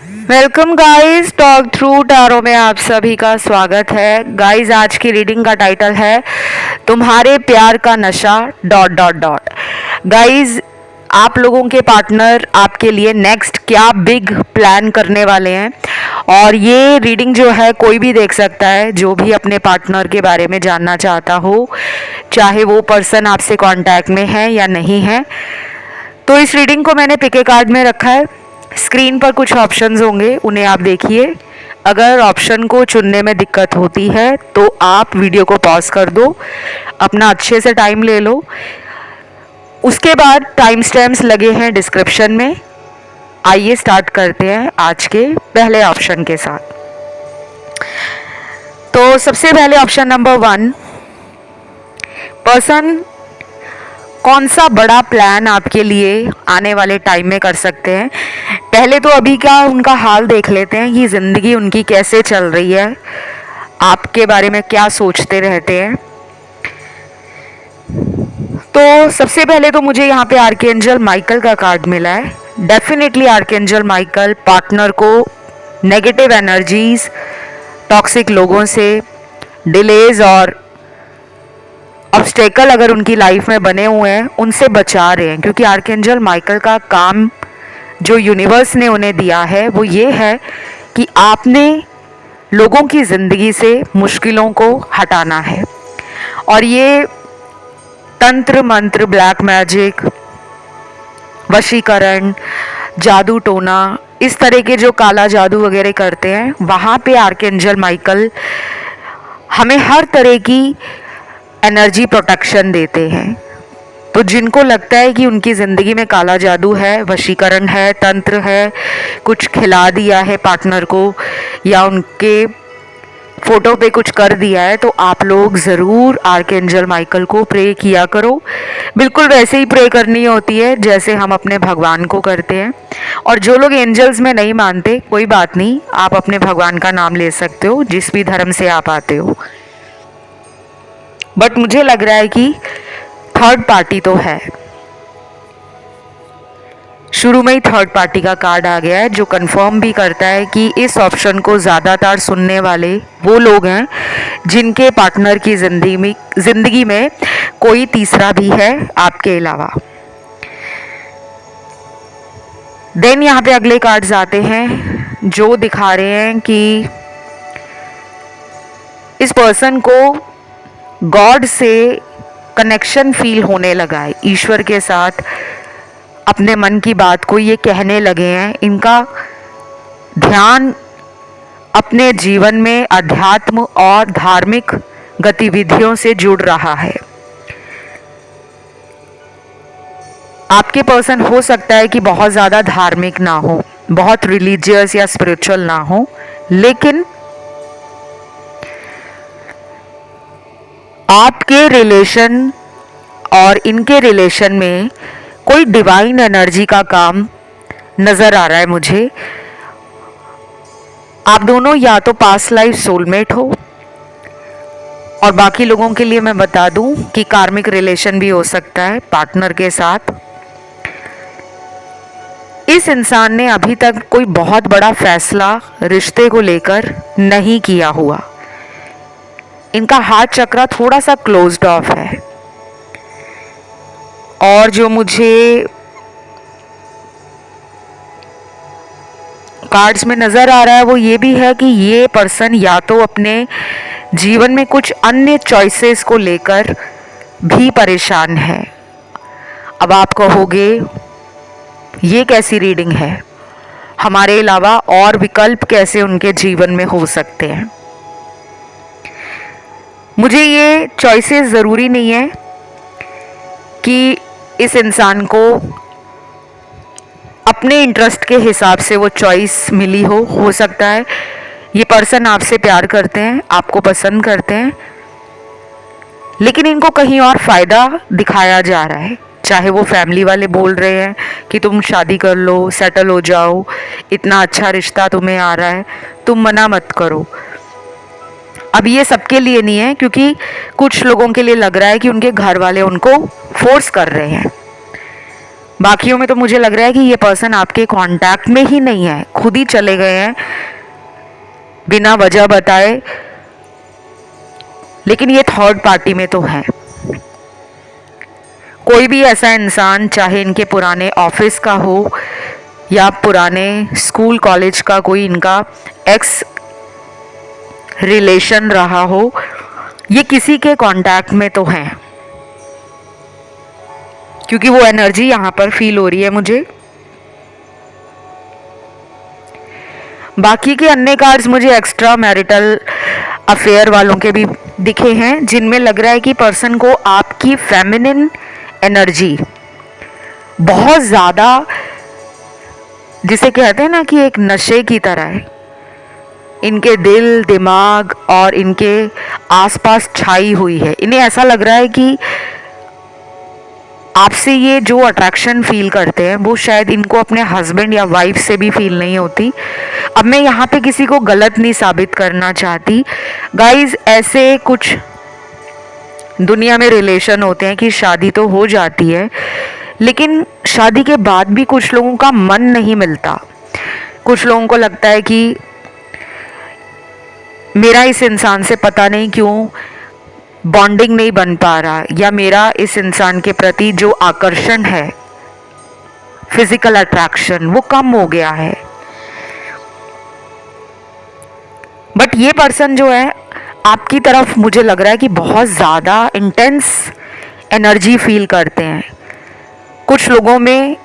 Welcome guys, talk through tarot में आप सभी का स्वागत है। गाइस, आज की रीडिंग का टाइटल है तुम्हारे प्यार का नशा डॉट डॉट डॉट। गाइस, आप लोगों के पार्टनर आपके लिए नेक्स्ट क्या बिग प्लान करने वाले हैं, और ये रीडिंग जो है कोई भी देख सकता है जो भी अपने पार्टनर के बारे में जानना चाहता हो, चाहे वो पर्सन आपसे कांटेक्ट में है या नहीं है। तो इस रीडिंग को मैंने पिक ए कार्ड में रखा है। स्क्रीन पर कुछ ऑप्शंस होंगे, उन्हें आप देखिए। अगर ऑप्शन को चुनने में दिक्कत होती है तो आप वीडियो को पॉज कर दो, अपना अच्छे से टाइम ले लो। उसके बाद टाइम स्टैम्प्स लगे हैं डिस्क्रिप्शन में। आइए स्टार्ट करते हैं आज के पहले ऑप्शन के साथ। तो सबसे पहले ऑप्शन नंबर 1, पर्सन कौन सा बड़ा प्लान आपके लिए आने वाले टाइम में कर सकते हैं। पहले तो अभी का उनका हाल देख लेते हैं कि ज़िंदगी उनकी कैसे चल रही है, आपके बारे में क्या सोचते रहते हैं। तो सबसे पहले तो मुझे यहाँ पे आर्कएंजल माइकल का कार्ड मिला है। डेफिनेटली आर्कएंजल माइकल पार्टनर को नेगेटिव एनर्जीज, टॉक्सिक लोगों से, डिलेज और ऑब्स्टेकल अगर उनकी लाइफ में बने हुए हैं उनसे बचा रहे हैं, क्योंकि आर्कएंजल माइकल का काम जो यूनिवर्स ने उन्हें दिया है वो ये है कि आपने लोगों की ज़िंदगी से मुश्किलों को हटाना है। और ये तंत्र मंत्र, ब्लैक मैजिक, वशीकरण, जादू टोना, इस तरह के जो काला जादू वगैरह करते हैं, वहाँ पे आर्कएंजल माइकल हमें हर तरह की एनर्जी प्रोटेक्शन देते हैं। तो जिनको लगता है कि उनकी ज़िंदगी में काला जादू है, वशीकरण है, तंत्र है, कुछ खिला दिया है पार्टनर को या उनके फ़ोटो पे कुछ कर दिया है, तो आप लोग ज़रूर आर्कएंजल माइकल को प्रे किया करो। बिल्कुल वैसे ही प्रे करनी होती है जैसे हम अपने भगवान को करते हैं। और जो लोग एंजल्स में नहीं मानते, कोई बात नहीं, आप अपने भगवान का नाम ले सकते हो जिस भी धर्म से आप आते हो। बट मुझे लग रहा है कि थर्ड पार्टी तो है। शुरू में ही थर्ड पार्टी का कार्ड आ गया है, जो कंफर्म भी करता है कि इस ऑप्शन को ज़्यादातर सुनने वाले वो लोग हैं जिनके पार्टनर की ज़िंदगी में कोई तीसरा भी है आपके अलावा। देन यहाँ पे अगले कार्ड्स आते हैं जो दिखा रहे हैं कि इस पर्सन को गॉड से कनेक्शन फील होने लगा है, ईश्वर के साथ अपने मन की बात को ये कहने लगे हैं। इनका ध्यान अपने जीवन में अध्यात्म और धार्मिक गतिविधियों से जुड़ रहा है। आपके पर्सन हो सकता है कि बहुत ज़्यादा धार्मिक ना हो, बहुत रिलीजियस या स्पिरिचुअल ना हो, लेकिन आपके रिलेशन और इनके रिलेशन में कोई डिवाइन एनर्जी का काम नज़र आ रहा है मुझे। आप दोनों या तो पास्ट लाइफ सोलमेट हो, और बाकी लोगों के लिए मैं बता दूं कि कार्मिक रिलेशन भी हो सकता है पार्टनर के साथ। इस इंसान ने अभी तक कोई बहुत बड़ा फैसला रिश्ते को लेकर नहीं किया हुआ। इनका हार्ट चक्रा थोड़ा सा क्लोज्ड ऑफ है। और जो मुझे कार्ड्स में नज़र आ रहा है वो ये भी है कि ये पर्सन या तो अपने जीवन में कुछ अन्य चॉइसेस को लेकर भी परेशान है। अब आप कहोगे ये कैसी रीडिंग है, हमारे अलावा और विकल्प कैसे उनके जीवन में हो सकते हैं। मुझे ये चॉइसेस ज़रूरी नहीं है कि इस इंसान को अपने इंटरेस्ट के हिसाब से वो चॉइस मिली हो सकता है ये पर्सन आपसे प्यार करते हैं, आपको पसंद करते हैं, लेकिन इनको कहीं और फ़ायदा दिखाया जा रहा है। चाहे वो फैमिली वाले बोल रहे हैं कि तुम शादी कर लो, सेटल हो जाओ, इतना अच्छा रिश्ता तुम्हें आ रहा है, तुम मना मत करो। अब ये सबके लिए नहीं है, क्योंकि कुछ लोगों के लिए लग रहा है कि उनके घर वाले उनको फोर्स कर रहे हैं। बाकियों में तो मुझे लग रहा है कि ये पर्सन आपके कांटेक्ट में ही नहीं है, खुद ही चले गए हैं बिना वजह बताए। लेकिन ये थर्ड पार्टी में तो है। कोई भी ऐसा इंसान, चाहे इनके पुराने ऑफिस का हो या पुराने स्कूल कॉलेज का कोई इनका एक्स रिलेशन रहा हो, ये किसी के कांटेक्ट में तो है, क्योंकि वो एनर्जी यहां पर फील हो रही है मुझे। बाकी के अन्य कार्ड्स मुझे एक्स्ट्रा मैरिटल अफेयर वालों के भी दिखे हैं, जिनमें लग रहा है कि पर्सन को आपकी फेमिनिन एनर्जी बहुत ज़्यादा, जिसे कहते हैं ना कि एक नशे की तरह है, इनके दिल दिमाग और इनके आसपास छाई हुई है। इन्हें ऐसा लग रहा है कि आपसे ये जो अट्रैक्शन फील करते हैं वो शायद इनको अपने हस्बैंड या वाइफ से भी फील नहीं होती। अब मैं यहाँ पे किसी को गलत नहीं साबित करना चाहती गाइज, ऐसे कुछ दुनिया में रिलेशन होते हैं कि शादी तो हो जाती है, लेकिन शादी के बाद भी कुछ लोगों का मन नहीं मिलता। कुछ लोगों को लगता है कि मेरा इस इंसान से पता नहीं क्यों बॉन्डिंग नहीं बन पा रहा, या मेरा इस इंसान के प्रति जो आकर्षण है, फिजिकल अट्रैक्शन, वो कम हो गया है। बट ये पर्सन जो है आपकी तरफ, मुझे लग रहा है कि बहुत ज़्यादा इंटेंस एनर्जी फील करते हैं। कुछ लोगों में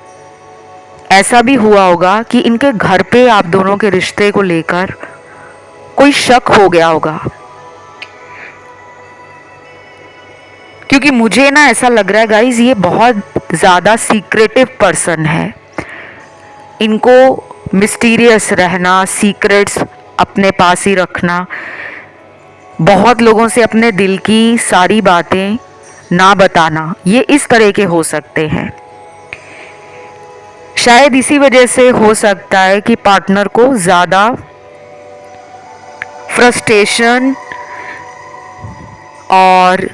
ऐसा भी हुआ होगा कि इनके घर पे आप दोनों के रिश्ते को लेकर कोई शक हो गया होगा, क्योंकि मुझे ना ऐसा लग रहा है गाइज, ये बहुत ज़्यादा सीक्रेटिव पर्सन है। इनको मिस्टीरियस रहना, सीक्रेट्स अपने पास ही रखना, बहुत लोगों से अपने दिल की सारी बातें ना बताना, ये इस तरह के हो सकते हैं। शायद इसी वजह से हो सकता है कि पार्टनर को ज़्यादा फ्रस्ट्रेशन और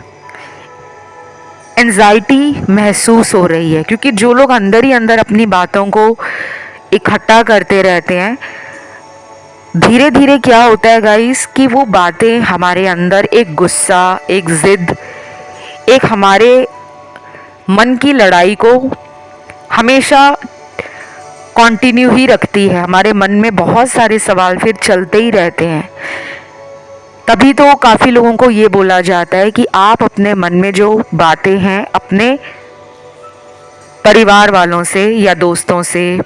एंजाइटी महसूस हो रही है, क्योंकि जो लोग अंदर ही अंदर अपनी बातों को इकट्ठा करते रहते हैं, धीरे धीरे क्या होता है गाइस कि वो बातें हमारे अंदर एक गुस्सा, एक जिद, एक हमारे मन की लड़ाई को हमेशा कंटिन्यू ही रखती है। हमारे मन में बहुत सारे सवाल फिर चलते ही रहते हैं। तभी तो काफ़ी लोगों को ये बोला जाता है कि आप अपने मन में जो बातें हैं अपने परिवार वालों से या दोस्तों से,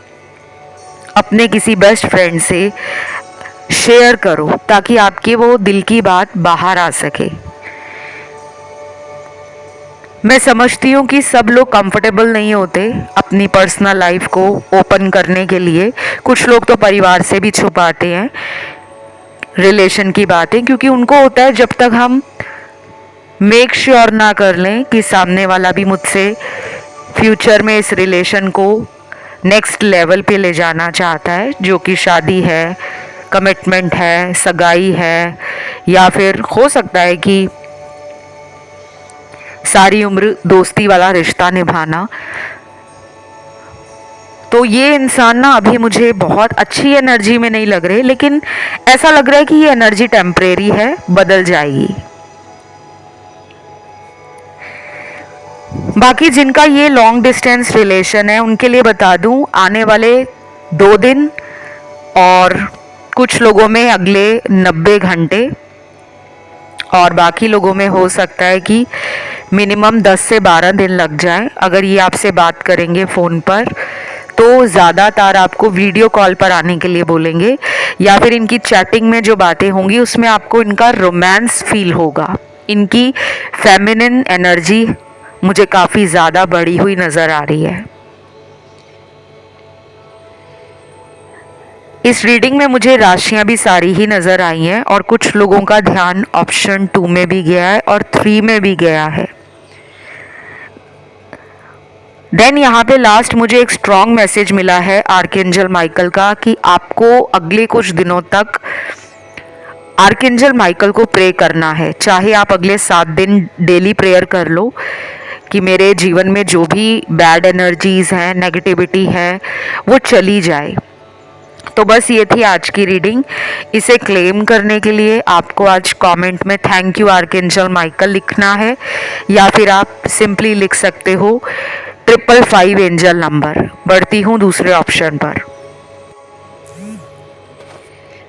अपने किसी बेस्ट फ्रेंड से शेयर करो, ताकि आपकी वो दिल की बात बाहर आ सके। मैं समझती हूँ कि सब लोग कंफर्टेबल नहीं होते अपनी पर्सनल लाइफ को ओपन करने के लिए। कुछ लोग तो परिवार से भी छुपाते हैं रिलेशन की बातें, क्योंकि उनको होता है जब तक हम मेक श्योर ना कर लें कि सामने वाला भी मुझसे फ्यूचर में इस रिलेशन को नेक्स्ट लेवल पे ले जाना चाहता है, जो कि शादी है, कमिटमेंट है, सगाई है, या फिर हो सकता है कि सारी उम्र दोस्ती वाला रिश्ता निभाना। तो ये इंसान ना अभी मुझे बहुत अच्छी एनर्जी में नहीं लग रहे, लेकिन ऐसा लग रहा है कि ये एनर्जी टेम्परेरी है, बदल जाएगी। बाकी जिनका ये लॉन्ग डिस्टेंस रिलेशन है उनके लिए बता दूं, आने वाले 2 दिन और कुछ लोगों में अगले 90 घंटे, और बाकी लोगों में हो सकता है कि मिनिमम 10 से 12 दिन लग जाए। अगर ये आपसे बात करेंगे फ़ोन पर तो ज़्यादातर आपको वीडियो कॉल पर आने के लिए बोलेंगे, या फिर इनकी चैटिंग में जो बातें होंगी उसमें आपको इनका रोमांस फील होगा। इनकी फेमिनिन एनर्जी मुझे काफ़ी ज़्यादा बढ़ी हुई नज़र आ रही है। इस रीडिंग में मुझे राशियां भी सारी ही नज़र आई हैं, और कुछ लोगों का ध्यान ऑप्शन 2 में भी गया है और 3 में भी गया है। देन यहाँ पे लास्ट मुझे एक स्ट्रॉन्ग मैसेज मिला है आर्कएंजल माइकल का, कि आपको अगले कुछ दिनों तक आर्कएंजल माइकल को प्रे करना है। चाहे आप अगले 7 दिन डेली प्रेयर कर लो, कि मेरे जीवन में जो भी बैड एनर्जीज़ हैं, नेगेटिविटी है, वो चली जाए। तो बस ये थी आज की रीडिंग। इसे क्लेम करने के लिए आपको आज कमेंट में थैंक यू आर्कएंजल माइकल लिखना है, या फिर आप सिंपली लिख सकते हो 555 एंजल नंबर। बढ़ती हूँ दूसरे ऑप्शन पर।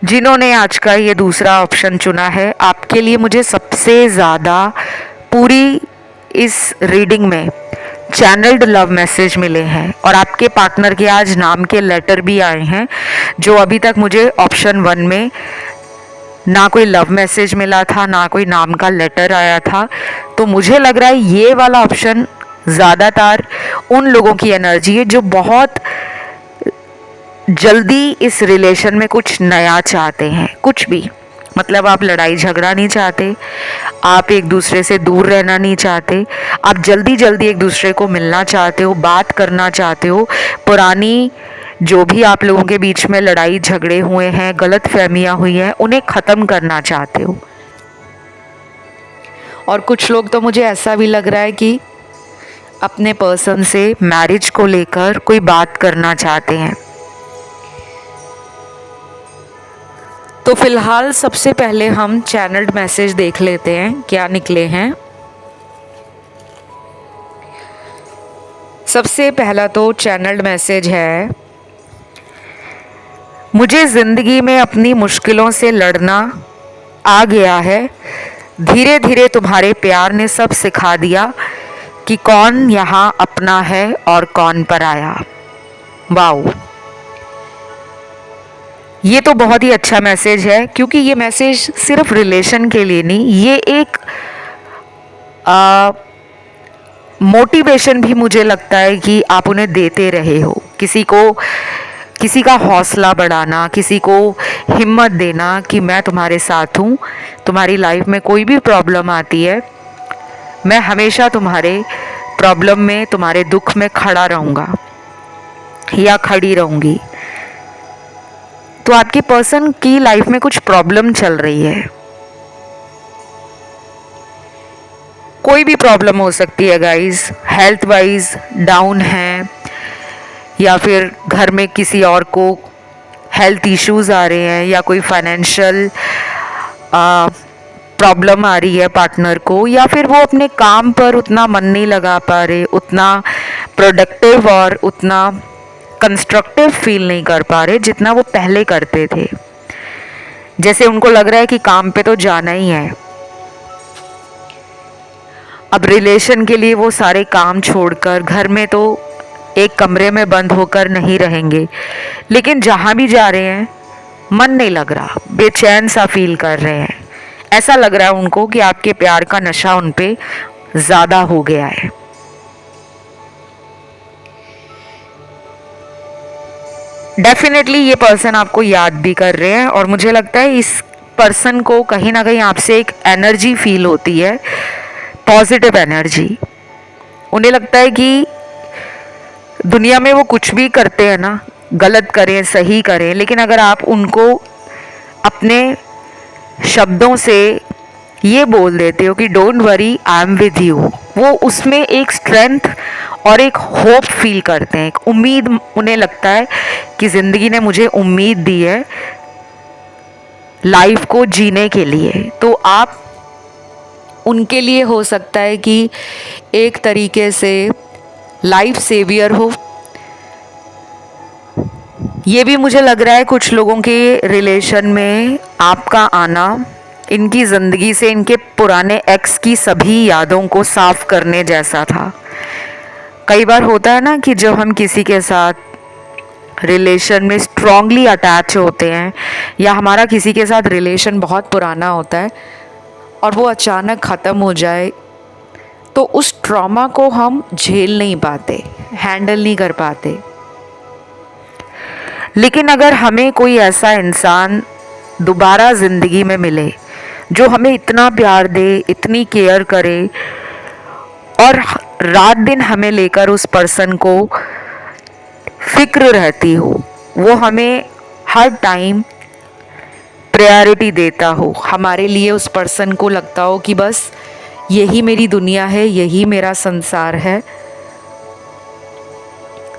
जिन्होंने आज का ये दूसरा ऑप्शन चुना है, आपके लिए मुझे सबसे ज़्यादा पूरी इस रीडिंग में चैनल्ड लव मैसेज मिले हैं, और आपके पार्टनर के आज नाम के लेटर भी आए हैं, जो अभी तक मुझे ऑप्शन 1 में ना कोई लव मैसेज मिला था, ना कोई नाम का लेटर आया था। तो मुझे लग रहा है ये वाला ऑप्शन ज़्यादातर उन लोगों की एनर्जी है जो बहुत जल्दी इस रिलेशन में कुछ नया चाहते हैं। कुछ भी मतलब आप लड़ाई झगड़ा नहीं चाहते, आप एक दूसरे से दूर रहना नहीं चाहते, आप जल्दी जल्दी एक दूसरे को मिलना चाहते हो, बात करना चाहते हो, पुरानी जो भी आप लोगों के बीच में लड़ाई झगड़े हुए हैं, गलत फहमियाँ हुई हैं, उन्हें ख़त्म करना चाहते हो। और कुछ लोग तो मुझे ऐसा भी लग रहा है कि अपने पर्सन से मैरिज को लेकर कोई बात करना चाहते हैं। तो फिलहाल सबसे पहले हम चैनल्ड मैसेज देख लेते हैं क्या निकले हैं। सबसे पहला तो चैनल्ड मैसेज है, मुझे ज़िंदगी में अपनी मुश्किलों से लड़ना आ गया है। धीरे धीरे तुम्हारे प्यार ने सब सिखा दिया कि कौन यहाँ अपना है और कौन पराया। वाओ, ये तो बहुत ही अच्छा मैसेज है, क्योंकि ये मैसेज सिर्फ रिलेशन के लिए नहीं, ये एक मोटिवेशन भी मुझे लगता है कि आप उन्हें देते रहे हो। किसी का हौसला बढ़ाना, किसी को हिम्मत देना कि मैं तुम्हारे साथ हूँ, तुम्हारी लाइफ में कोई भी प्रॉब्लम आती है, मैं हमेशा तुम्हारे प्रॉब्लम में, तुम्हारे दुख में खड़ा रहूँगा या खड़ी रहूँगी। तो आपके पर्सन की लाइफ में कुछ प्रॉब्लम चल रही है, कोई भी प्रॉब्लम हो सकती है गाइस, हेल्थ वाइज डाउन है, या फिर घर में किसी और को हेल्थ इश्यूज आ रहे हैं, या कोई फाइनेंशियल प्रॉब्लम आ रही है पार्टनर को, या फिर वो अपने काम पर उतना मन नहीं लगा पा रहे, उतना प्रोडक्टिव और उतना कंस्ट्रक्टिव फील नहीं कर पा रहे जितना वो पहले करते थे। जैसे उनको लग रहा है कि काम पे तो जाना ही है, अब रिलेशन के लिए वो सारे काम छोड़कर घर में तो एक कमरे में बंद होकर नहीं रहेंगे, लेकिन जहाँ भी जा रहे हैं मन नहीं लग रहा, बेचैन सा फील कर रहे हैं। ऐसा लग रहा है उनको कि आपके प्यार का नशा उन पे ज़्यादा हो गया है। डेफिनेटली ये पर्सन आपको याद भी कर रहे हैं, और मुझे लगता है इस पर्सन को कहीं ना कहीं आपसे एक एनर्जी फील होती है, पॉजिटिव एनर्जी। उन्हें लगता है कि दुनिया में वो कुछ भी करते हैं ना, गलत करें सही करें, लेकिन अगर आप उनको अपने शब्दों से ये बोल देते हो कि don't worry I am with you, वो उसमें एक स्ट्रेंथ और एक होप फील करते हैं, एक उम्मीद। उन्हें लगता है कि ज़िंदगी ने मुझे उम्मीद दी है लाइफ को जीने के लिए। तो आप उनके लिए हो सकता है कि एक तरीके से लाइफ सेवियर हो। ये भी मुझे लग रहा है कुछ लोगों के रिलेशन में आपका आना इनकी ज़िंदगी से इनके पुराने एक्स की सभी यादों को साफ करने जैसा था। कई बार होता है ना कि जब हम किसी के साथ रिलेशन में स्ट्रांगली अटैच होते हैं, या हमारा किसी के साथ रिलेशन बहुत पुराना होता है और वो अचानक ख़त्म हो जाए, तो उस ट्रॉमा को हम झेल नहीं पाते, हैंडल नहीं कर पाते। लेकिन अगर हमें कोई ऐसा इंसान दोबारा ज़िंदगी में मिले जो हमें इतना प्यार दे, इतनी केयर करे, और रात दिन हमें लेकर उस पर्सन को फिक्र रहती हो, वो हमें हर टाइम प्रायोरिटी देता हो, हमारे लिए उस पर्सन को लगता हो कि बस यही मेरी दुनिया है, यही मेरा संसार है।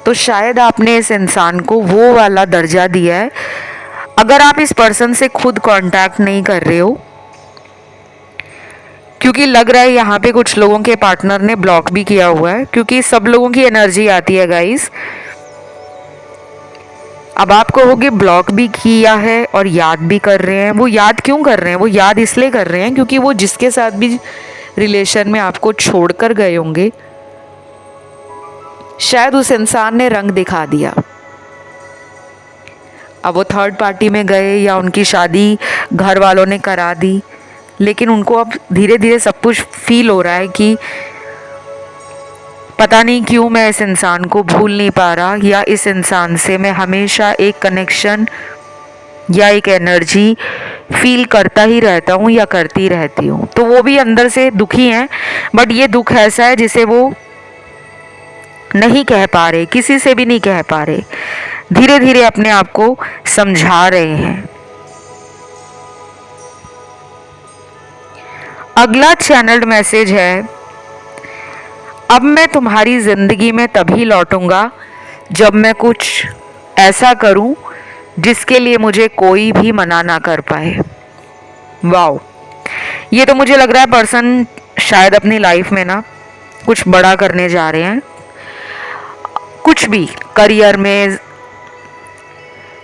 तो शायद आपने इस इंसान को वो वाला दर्जा दिया है। अगर आप इस पर्सन से खुद कांटेक्ट नहीं कर रहे हो, क्योंकि लग रहा है यहाँ पे कुछ लोगों के पार्टनर ने ब्लॉक भी किया हुआ है, क्योंकि सब लोगों की एनर्जी आती है गाइस। अब आप कहोगे ब्लॉक भी किया है और याद भी कर रहे हैं। वो याद क्यों कर रहे हैं? वो याद इसलिए कर रहे हैं क्योंकि वो जिसके साथ भी रिलेशन में आपको छोड़कर गए होंगे, शायद उस इंसान ने रंग दिखा दिया। अब वो थर्ड पार्टी में गए या उनकी शादी घर वालों ने करा दी, लेकिन उनको अब धीरे धीरे सब कुछ फील हो रहा है कि पता नहीं क्यों मैं इस इंसान को भूल नहीं पा रहा, या इस इंसान से मैं हमेशा एक कनेक्शन या एक एनर्जी फील करता ही रहता हूँ या करती रहती हूँ। तो वो भी अंदर से दुखी हैं, बट ये दुख ऐसा है जिसे वो नहीं कह पा रहे, किसी से भी नहीं कह पा रहे, धीरे धीरे अपने आप को समझा रहे हैं। अगला चैनल्ड मैसेज है, अब मैं तुम्हारी जिंदगी में तभी लौटूंगा जब मैं कुछ ऐसा करूं जिसके लिए मुझे कोई भी मना ना कर पाए। वाओ, ये तो मुझे लग रहा है पर्सन शायद अपनी लाइफ में ना कुछ बड़ा करने जा रहे हैं, कुछ भी करियर में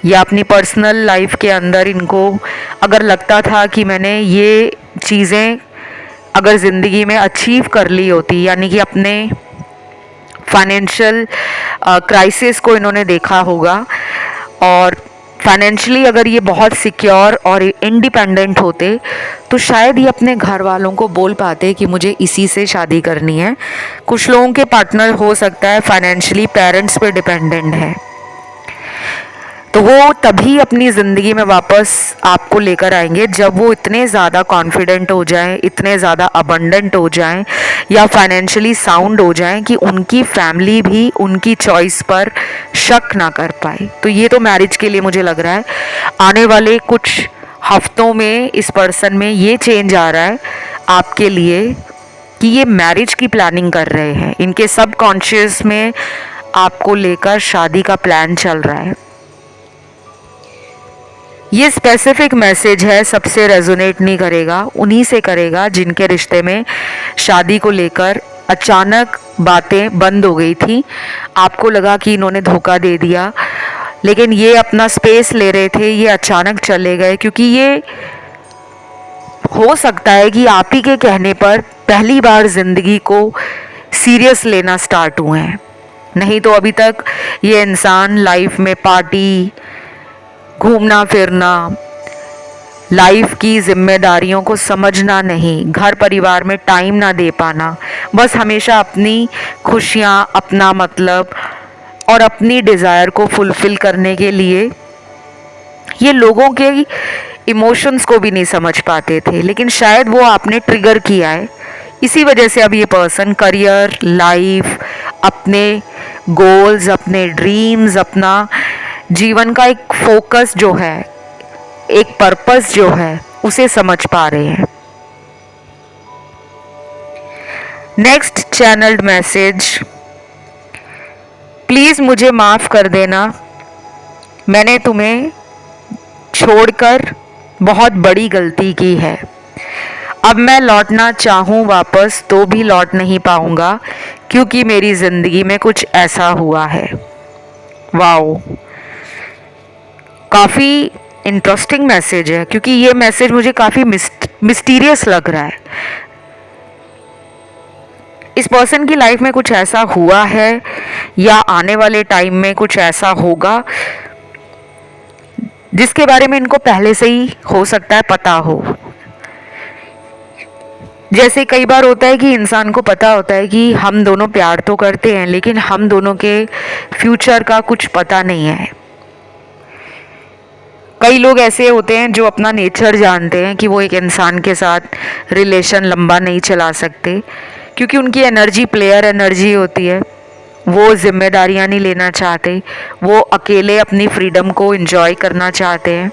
या अपनी पर्सनल लाइफ के अंदर। इनको अगर लगता था कि मैंने ये चीज़ें अगर ज़िंदगी में अचीव कर ली होती, यानी कि अपने फाइनेंशियल क्राइसिस को इन्होंने देखा होगा और फाइनेंशियली अगर ये बहुत सिक्योर और इंडिपेंडेंट होते, तो शायद ये अपने घर वालों को बोल पाते कि मुझे इसी से शादी करनी है। कुछ लोगों के पार्टनर हो सकता है फाइनेंशियली पेरेंट्स पे डिपेंडेंट है, तो वो तभी अपनी ज़िंदगी में वापस आपको लेकर आएंगे जब वो इतने ज़्यादा कॉन्फिडेंट हो जाएं, इतने ज़्यादा अबंडेंट हो जाएं या फाइनेंशियली साउंड हो जाएं कि उनकी फैमिली भी उनकी चॉइस पर शक ना कर पाए। तो ये तो मैरिज के लिए मुझे लग रहा है आने वाले कुछ हफ्तों में इस पर्सन में ये चेंज आ रहा है आपके लिए कि ये मैरिज की प्लानिंग कर रहे हैं। इनके सबकॉन्शियस में आपको लेकर शादी का प्लान चल रहा है। ये स्पेसिफिक मैसेज है, सबसे रेजोनेट नहीं करेगा, उन्हीं से करेगा जिनके रिश्ते में शादी को लेकर अचानक बातें बंद हो गई थी। आपको लगा कि इन्होंने धोखा दे दिया, लेकिन ये अपना स्पेस ले रहे थे, ये अचानक चले गए, क्योंकि ये हो सकता है कि आप ही के कहने पर पहली बार ज़िंदगी को सीरियस लेना स्टार्ट हुए हैं। नहीं तो अभी तक ये इंसान लाइफ में पार्टी, घूमना फिरना, लाइफ की जिम्मेदारियों को समझना नहीं, घर परिवार में टाइम ना दे पाना, बस हमेशा अपनी खुशियाँ, अपना मतलब और अपनी डिज़ायर को फुलफ़िल करने के लिए ये लोगों के इमोशंस को भी नहीं समझ पाते थे। लेकिन शायद वो आपने ट्रिगर किया है, इसी वजह से अब ये पर्सन करियर, लाइफ, अपने गोल्स, अपने ड्रीम्स, अपना जीवन का एक फोकस जो है, एक पर्पस जो है, उसे समझ पा रहे हैं। नेक्स्ट चैनल्ड मैसेज, प्लीज़ मुझे माफ़ कर देना, मैंने तुम्हें छोड़कर बहुत बड़ी गलती की है। अब मैं लौटना चाहूँ वापस तो भी लौट नहीं पाऊँगा, क्योंकि मेरी ज़िंदगी में कुछ ऐसा हुआ है। वाओ, काफ़ी इंटरेस्टिंग मैसेज है, क्योंकि ये मैसेज मुझे काफ़ी मिस्टीरियस लग रहा है। इस पर्सन की लाइफ में कुछ ऐसा हुआ है या आने वाले टाइम में कुछ ऐसा होगा जिसके बारे में इनको पहले से ही हो सकता है पता हो। जैसे कई बार होता है कि इंसान को पता होता है कि हम दोनों प्यार तो करते हैं, लेकिन हम दोनों के फ्यूचर का कुछ पता नहीं है। कई लोग ऐसे होते हैं जो अपना नेचर जानते हैं कि वो एक इंसान के साथ रिलेशन लंबा नहीं चला सकते, क्योंकि उनकी एनर्जी प्लेयर एनर्जी होती है। वो जिम्मेदारियां नहीं लेना चाहते, वो अकेले अपनी फ्रीडम को एंजॉय करना चाहते हैं।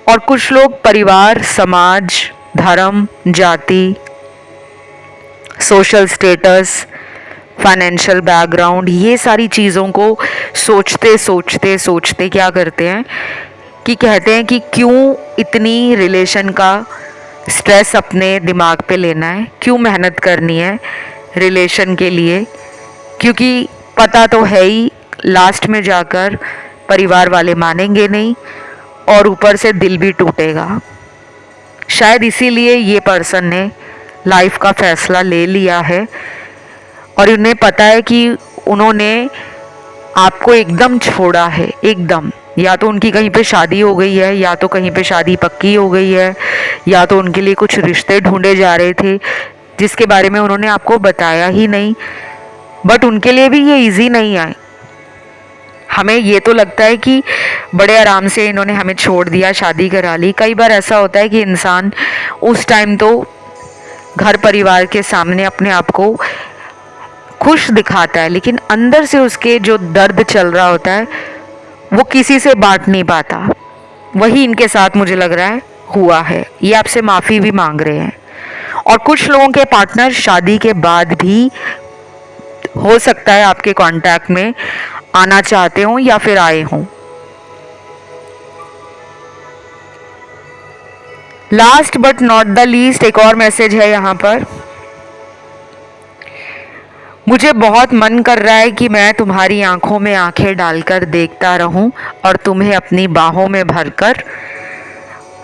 और कुछ लोग परिवार, समाज, धर्म, जाति सोशल स्टेटस, फाइनेंशियल बैकग्राउंड, ये सारी चीज़ों को सोचते सोचते सोचते क्या करते हैं कि कहते हैं कि क्यों इतनी रिलेशन का स्ट्रेस अपने दिमाग पे लेना है, क्यों मेहनत करनी है रिलेशन के लिए, क्योंकि पता तो है ही लास्ट में जाकर परिवार वाले मानेंगे नहीं और ऊपर से दिल भी टूटेगा। शायद इसीलिए ये पर्सन ने लाइफ का फैसला ले लिया है और उन्हें पता है कि उन्होंने आपको एकदम छोड़ा है, एकदम। या तो उनकी कहीं पे शादी हो गई है, या तो कहीं पे शादी पक्की हो गई है, या तो उनके लिए कुछ रिश्ते ढूंढे जा रहे थे जिसके बारे में उन्होंने आपको बताया ही नहीं। बट उनके लिए भी ये इजी नहीं है। हमें ये तो लगता है कि बड़े आराम से इन्होंने हमें छोड़ दिया, शादी करा ली। कई बार ऐसा होता है कि इंसान उस टाइम तो घर परिवार के सामने अपने आप को खुश दिखाता है, लेकिन अंदर से उसके जो दर्द चल रहा होता है वो किसी से बांट नहीं पाता। वही इनके साथ मुझे लग रहा है हुआ है। ये आपसे माफ़ी भी मांग रहे हैं। और कुछ लोगों के पार्टनर शादी के बाद भी हो सकता है आपके कांटेक्ट में आना चाहते हों या फिर आए हों। Last but not the least एक और मैसेज है यहाँ पर। मुझे बहुत मन कर रहा है कि मैं तुम्हारी आंखों में आंखें डालकर देखता रहूं और तुम्हें अपनी बाहों में भरकर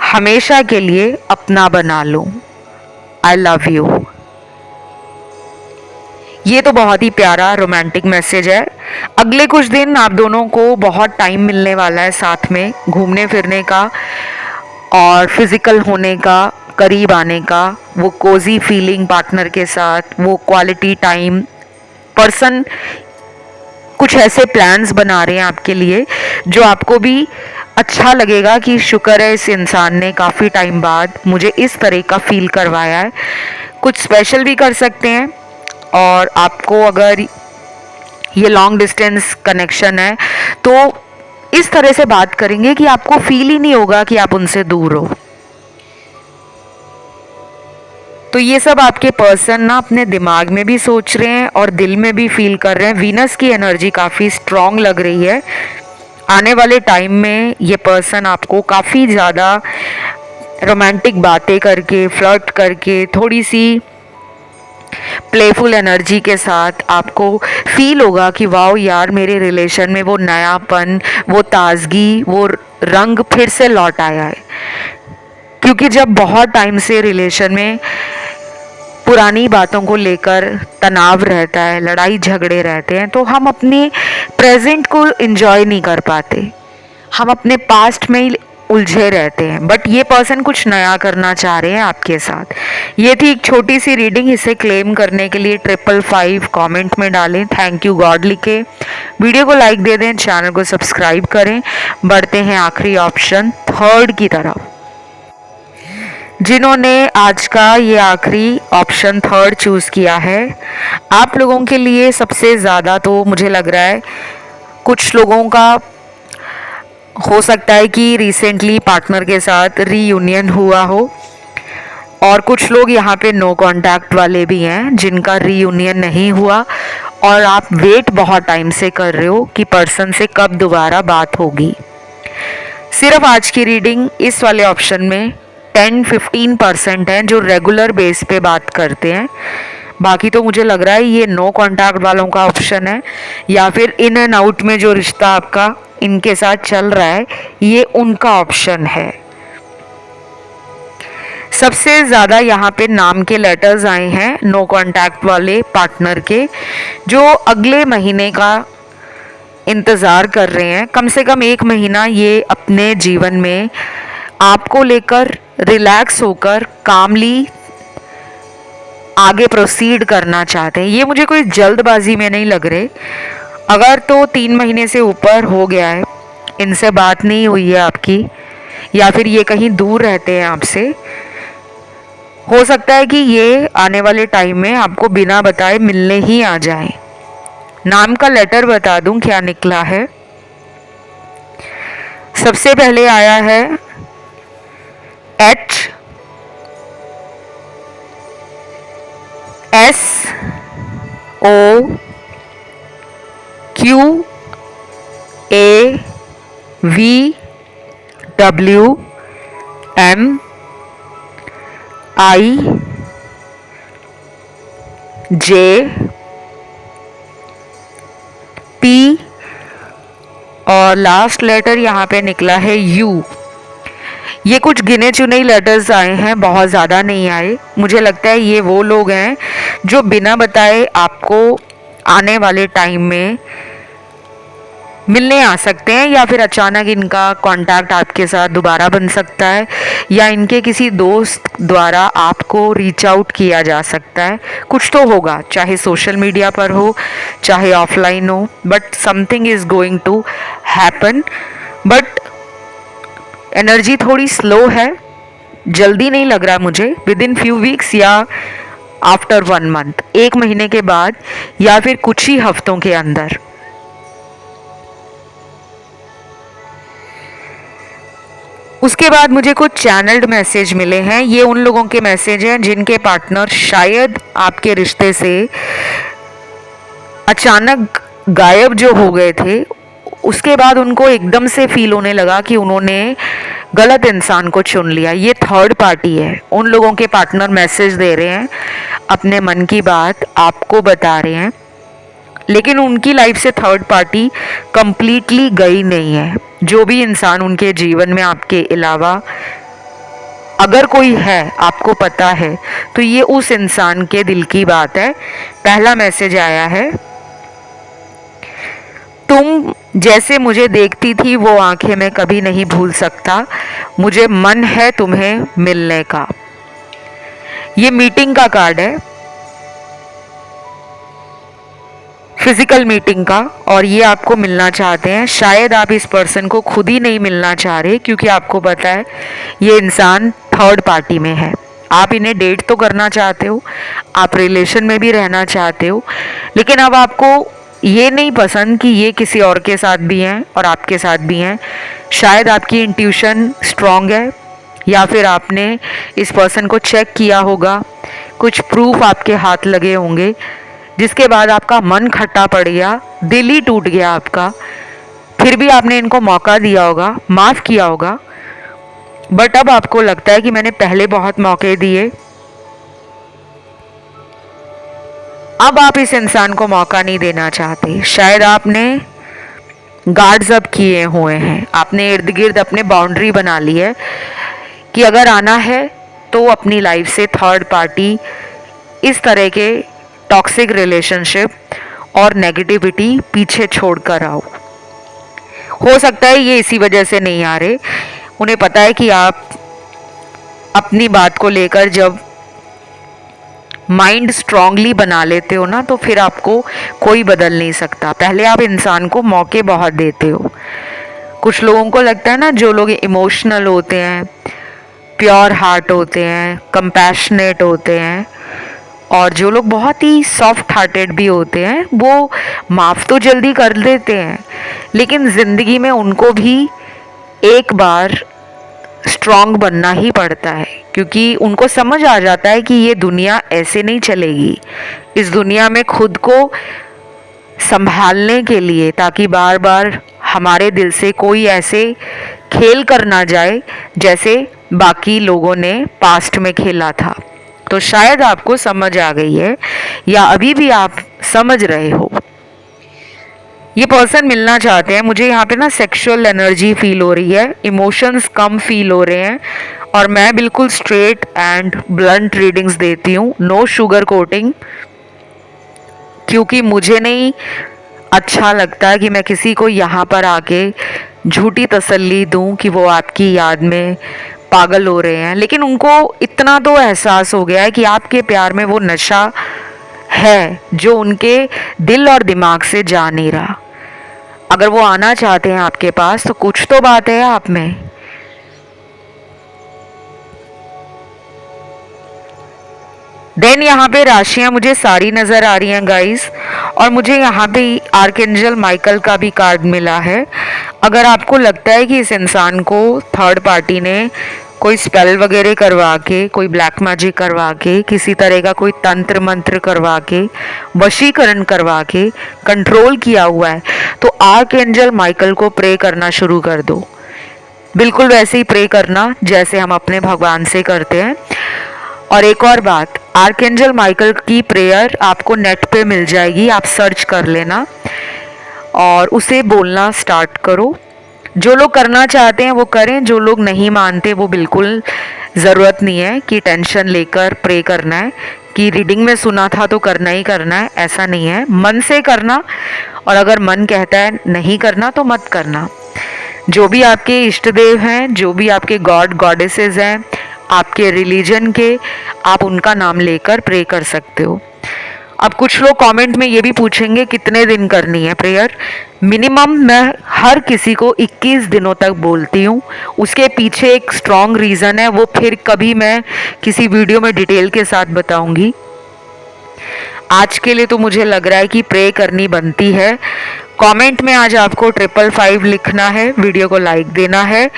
हमेशा के लिए अपना बना लूं। I love you. ये तो बहुत ही प्यारा रोमांटिक मैसेज है। अगले कुछ दिन आप दोनों को बहुत टाइम मिलने वाला है साथ में घूमने फिरने का और फिजिकल होने का, करीब आने का, वो कोजी फीलिंग पार्टनर के साथ, वो क्वालिटी टाइम। पर्सन कुछ ऐसे प्लान्स बना रहे हैं आपके लिए जो आपको भी अच्छा लगेगा कि शुक्र है इस इंसान ने काफ़ी टाइम बाद मुझे इस तरह का फील करवाया है। कुछ स्पेशल भी कर सकते हैं। और आपको अगर ये लॉन्ग डिस्टेंस कनेक्शन है तो इस तरह से बात करेंगे कि आपको फील ही नहीं होगा कि आप उनसे दूर हो। तो ये सब आपके पर्सन ना अपने दिमाग में भी सोच रहे हैं और दिल में भी फील कर रहे हैं। वीनस की एनर्जी काफ़ी स्ट्रॉन्ग लग रही है। आने वाले टाइम में ये पर्सन आपको काफ़ी ज़्यादा रोमांटिक बातें करके, फ्लर्ट करके, थोड़ी सी प्लेफुल एनर्जी के साथ आपको फील होगा कि वाओ यार, मेरे रिलेशन में वो नयापन, वो ताजगी, वो रंग फिर से लौट आया है। क्योंकि जब बहुत टाइम से रिलेशन में पुरानी बातों को लेकर तनाव रहता है, लड़ाई झगड़े रहते हैं, तो हम अपने प्रेजेंट को एंजॉय नहीं कर पाते, हम अपने पास्ट में ही उलझे रहते हैं। बट ये पर्सन कुछ नया करना चाह रहे हैं आपके साथ। ये थी एक छोटी सी रीडिंग। इसे क्लेम करने के लिए 555 कमेंट में डालें थैंक यू गॉड लिखे, वीडियो को लाइक दे दें, चैनल को सब्सक्राइब करें। बढ़ते हैं आखिरी ऑप्शन थर्ड की तरफ। जिन्होंने आज का ये आखिरी ऑप्शन थर्ड चूज़ किया है, आप लोगों के लिए सबसे ज़्यादा तो मुझे लग रहा है कुछ लोगों का हो सकता है कि रिसेंटली पार्टनर के साथ रीयूनियन हुआ हो, और कुछ लोग यहाँ पे नो कांटेक्ट वाले भी हैं जिनका रीयूनियन नहीं हुआ और आप वेट बहुत टाइम से कर रहे हो कि पर्सन से कब दोबारा बात होगी। सिर्फ आज की रीडिंग इस वाले ऑप्शन में 10-15% हैं जो रेगुलर बेस पे बात करते हैं। बाकी तो मुझे लग रहा है ये नो कांटेक्ट वालों का ऑप्शन है, या फिर इन एंड आउट में जो रिश्ता आपका इनके साथ चल रहा है ये उनका ऑप्शन है। सबसे ज़्यादा यहाँ पे नाम के लेटर्स आए हैं नो कांटेक्ट वाले पार्टनर के, जो अगले महीने का इंतज़ार कर रहे हैं। कम से कम 1 महीना ये अपने जीवन में आपको लेकर रिलैक्स होकर कामली आगे प्रोसीड करना चाहते हैं। ये मुझे कोई जल्दबाजी में नहीं लग रहे। अगर तो 3 महीने से ऊपर हो गया है, इनसे बात नहीं हुई है आपकी, या फिर ये कहीं दूर रहते हैं आपसे, हो सकता है कि ये आने वाले टाइम में आपको बिना बताए मिलने ही आ जाए। नाम का लेटर बता दूं क्या निकला है। सबसे पहले आया है H S P और लास्ट लेटर यहाँ पे निकला है U। ये कुछ गिने चुने लेटर्स आए हैं, बहुत ज़्यादा नहीं आए। मुझे लगता है ये वो लोग हैं जो बिना बताए आपको आने वाले टाइम में मिलने आ सकते हैं, या फिर अचानक इनका कांटेक्ट आपके साथ दोबारा बन सकता है, या इनके किसी दोस्त द्वारा आपको रीच आउट किया जा सकता है। कुछ तो होगा, चाहे सोशल मीडिया पर हो चाहे ऑफलाइन हो, but something is going to happen. But energy थोड़ी स्लो है, जल्दी नहीं लग रहा मुझे। विद इन फ्यू वीक्स या आफ्टर 1 मंथ, 1 महीने के बाद या फिर कुछ ही हफ्तों के अंदर। उसके बाद मुझे कुछ चैनल्ड मैसेज मिले हैं। ये उन लोगों के मैसेज हैं जिनके पार्टनर शायद आपके रिश्ते से अचानक गायब जो हो गए थे, उसके बाद उनको एकदम से फील होने लगा कि उन्होंने गलत इंसान को चुन लिया। ये थर्ड पार्टी है। उन लोगों के पार्टनर मैसेज दे रहे हैं, अपने मन की बात आपको बता रहे हैं, लेकिन उनकी लाइफ से थर्ड पार्टी कंप्लीटली गई नहीं है। जो भी इंसान उनके जीवन में आपके अलावा अगर कोई है, आपको पता है, तो ये उस इंसान के दिल की बात है। पहला मैसेज आया है, तुम जैसे मुझे देखती थी वो आंखें मैं कभी नहीं भूल सकता, मुझे मन है तुम्हें मिलने का। ये मीटिंग का कार्ड है, फिजिकल मीटिंग का, और ये आपको मिलना चाहते हैं। शायद आप इस पर्सन को खुद ही नहीं मिलना चाह रहे, क्योंकि आपको पता है ये इंसान थर्ड पार्टी में है। आप इन्हें डेट तो करना चाहते हो, आप रिलेशन में भी रहना चाहते हो, लेकिन अब आपको ये नहीं पसंद कि ये किसी और के साथ भी हैं और आपके साथ भी हैं। शायद आपकी इंट्यूशन स्ट्रांग है, या फिर आपने इस पर्सन को चेक किया होगा, कुछ प्रूफ आपके हाथ लगे होंगे, जिसके बाद आपका मन खट्टा पड़ गया, दिल ही टूट गया आपका। फिर भी आपने इनको मौका दिया होगा, माफ़ किया होगा, बट अब आपको लगता है कि मैंने पहले बहुत मौके दिए, अब आप इस इंसान को मौका नहीं देना चाहते। शायद आपने गार्ड्स अप किए हुए हैं, आपने इर्द गिर्द अपने बाउंड्री बना ली है कि अगर आना है तो अपनी लाइफ से थर्ड पार्टी, इस तरह के टॉक्सिक रिलेशनशिप और नेगेटिविटी पीछे छोड़ कर आओ। हो सकता है ये इसी वजह से नहीं आ रहे, उन्हें पता है कि आप अपनी बात को लेकर जब माइंड स्ट्रांगली बना लेते हो ना, तो फिर आपको कोई बदल नहीं सकता। पहले आप इंसान को मौके बहुत देते हो। कुछ लोगों को लगता है ना, जो लोग इमोशनल होते हैं, प्योर हार्ट होते हैं, कंपैशनेट होते हैं, और जो लोग बहुत ही सॉफ्ट हार्टेड भी होते हैं, वो माफ़ तो जल्दी कर देते हैं, लेकिन ज़िंदगी में उनको भी एक बार स्ट्रांग बनना ही पड़ता है, क्योंकि उनको समझ आ जाता है कि ये दुनिया ऐसे नहीं चलेगी। इस दुनिया में खुद को संभालने के लिए, ताकि बार बार हमारे दिल से कोई ऐसे खेल कर ना जाए जैसे बाकी लोगों ने पास्ट में खेला था। तो शायद आपको समझ आ गई है, या अभी भी आप समझ रहे हो। ये पर्सन मिलना चाहते हैं। मुझे यहाँ पे ना सेक्सुअल एनर्जी फील हो रही है, इमोशंस कम फील हो रहे हैं, और मैं बिल्कुल स्ट्रेट एंड ब्लंट रीडिंग्स देती हूँ, नो शुगर कोटिंग, क्योंकि मुझे नहीं अच्छा लगता कि मैं किसी को यहाँ पर आके झूठी तसल्ली दूँ कि वो आपकी याद में पागल हो रहे हैं। लेकिन उनको इतना तो एहसास हो गया है कि आपके प्यार में वो नशा है जो उनके दिल और दिमाग से जा नहीं रहा। अगर वो आना चाहते हैं आपके पास, तो कुछ तो बात है आप में। देन यहाँ पे राशियाँ मुझे सारी नज़र आ रही हैं गाइस, और मुझे यहाँ पे आर्कएंजल माइकल का भी कार्ड मिला है। अगर आपको लगता है कि इस इंसान को थर्ड पार्टी ने कोई स्पेल वगैरह करवा के, कोई ब्लैक मैजिक करवा के, किसी तरह का कोई तंत्र मंत्र करवा के, वशीकरण करवा के कंट्रोल किया हुआ है, तो आर्क एंजल माइकल को प्रे करना शुरू कर दो। बिल्कुल वैसे ही प्रे करना जैसे हम अपने भगवान से करते हैं। और एक और बात, आर्कएंजल माइकल की प्रेयर आपको नेट पे मिल जाएगी, आप सर्च कर लेना और उसे बोलना स्टार्ट करो। जो लोग करना चाहते हैं वो करें, जो लोग नहीं मानते वो बिल्कुल ज़रूरत नहीं है कि टेंशन लेकर प्रे करना है कि रीडिंग में सुना था तो करना ही करना है, ऐसा नहीं है। मन से करना, और अगर मन कहता है नहीं करना तो मत करना। जो भी आपके इष्ट देव हैं, जो भी आपके गॉड गॉडेसेस हैं, आपके रिलीजन के, आप उनका नाम लेकर प्रे कर सकते हो। अब कुछ लोग कमेंट में ये भी पूछेंगे कितने दिन करनी है प्रेयर। मिनिमम मैं हर किसी को 21 दिनों तक बोलती हूँ। उसके पीछे एक स्ट्रॉन्ग रीज़न है, वो फिर कभी मैं किसी वीडियो में डिटेल के साथ बताऊंगी। आज के लिए तो मुझे लग रहा है कि प्रे करनी बनती है। कमेंट में आज आपको 555 लिखना है, वीडियो को लाइक देना है।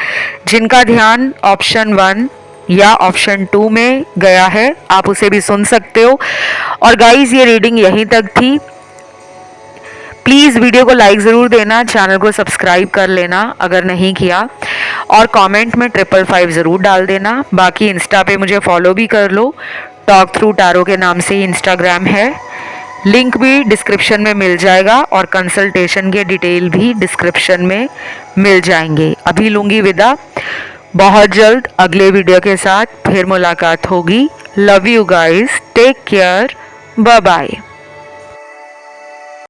जिनका ध्यान ऑप्शन 1 या ऑप्शन 2 में गया है आप उसे भी सुन सकते हो। और गाइज ये रीडिंग यहीं तक थी। प्लीज़ वीडियो को लाइक ज़रूर देना, चैनल को सब्सक्राइब कर लेना अगर नहीं किया, और कमेंट में 555 ज़रूर डाल देना। बाकी इंस्टा पे मुझे फॉलो भी कर लो, टॉक थ्रू टैरो के नाम से ही इंस्टाग्राम है। लिंक भी डिस्क्रिप्शन में मिल जाएगा और कंसल्टेशन के डिटेल भी डिस्क्रिप्शन में मिल जाएंगे। अभी लूँगी विदा, बहुत जल्द अगले वीडियो के साथ फिर मुलाकात होगी। Love you guys, take care, bye bye.